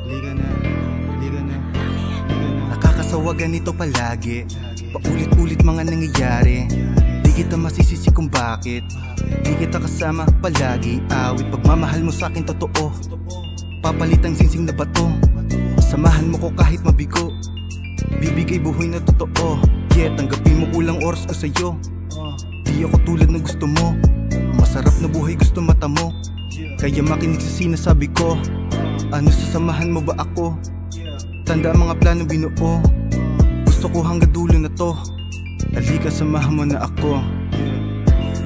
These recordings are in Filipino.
Liga na, liga na, liga na. Nakakasawa ganito palagi, paulit-ulit mga nangyayari. Di kita masisisi kung bakit di kita kasama palagi. Awit pagmamahal mo sa'kin totoo, papalitang singsing na bato. Samahan mo ko kahit mabigo, bibigay buhay na totoo. Yeah, tanggapin mo kulang oras ko sa'yo. Di ako tulad ng gusto mo, masarap na buhay gusto mata mo. Kaya makinig sa sinasabi ko. Ano, sasamahan mo ba ako? Tanda ang mga plano binuo, gusto ko hanggang dulo na to. Halika, samahan mo na ako.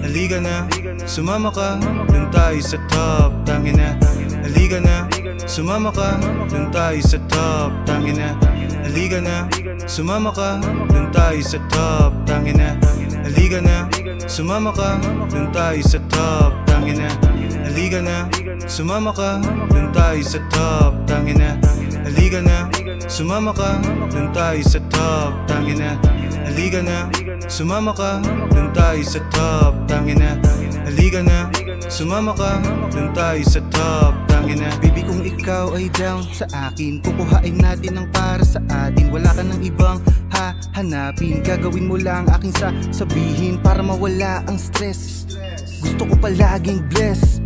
Halika na, sumama ka, dun tayo sa top. Tangin na, halika na, sumama ka, dun tayo sa top. Tangin na, halika na, sumama ka, dun tayo sa top. Tangin na, halika na, sumama ka, dun tayo sa top. Tangin na, halika na, sumama ka, dun tayo sa top. Tangin na, halika na, sumama ka, dun tayo sa top. Tangin na, halika na, sumama ka, dun tayo sa top. Tangin na, halika na, sumama ka, dun tayo sa top. Tangin na, baby, kung ikaw ay down sa akin, kukuhain natin ang para sa atin. Wala ka ng ibang hahanapin, gagawin mo lang aking sasabihin para mawala ang stress. Gusto ko palaging bless,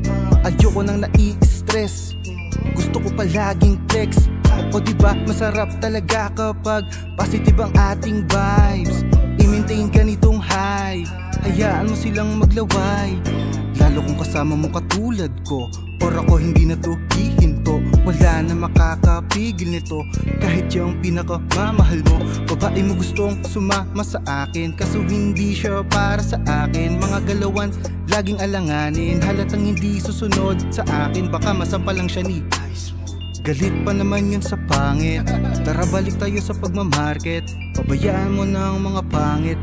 ayoko nang nai-stress. Gusto ko palaging flex. O diba masarap talaga kapag positive ang ating vibes. I-maintain ganitong high, hayaan mo silang maglaway. Lalo kung kasama mo katulad ko, or ako hindi na to hihinto. Wala na makakapigil nito, kahit yung pinakamamahal mo. Babae mo gustong sumama sa akin, kaso hindi siya para sa akin. Mga galawan laging alanganin, halatang hindi susunod sa akin. Baka masampal lang siya ni galit pa naman yun sa pangit. Tara balik tayo sa pagmamarket, pabayaan mo ng mga pangit.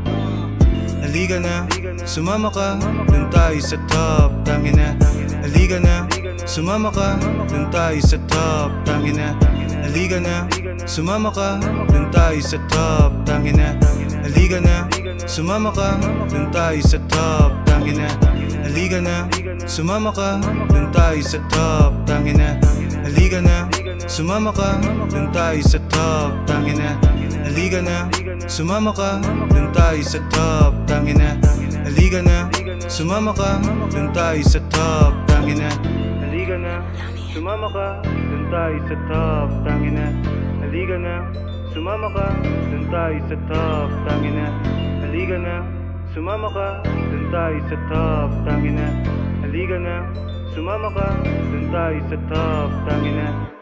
Halika na, sumama ka, dun tayo sa top. Tangin na, halika na, sumama ka, dun tayo sa top. Tangin na, halika na, sumama ka, dun tayo sa top. Tangin na, halika na, sumama ka, dun tayo sa top. Tangin na, halika na, sumama ka, dun tayo sa top. Tangin na, halika na, sumama ka, dun tayo sa top. Tangin na, halika na, sumama ka, dun tayo sa top. Tangin na, halika na, sumama ka, dun tayo sa top. Tangin na, halika na, sumama ka, dun tayo sa top. Tangin na, halika na, sumama ka, dun tayo sa top. Tangin na, halika na, sumama ka, dun tayo sa top. Tangin na, halika na, sumama ka, dun tayo sa top. Tangin na.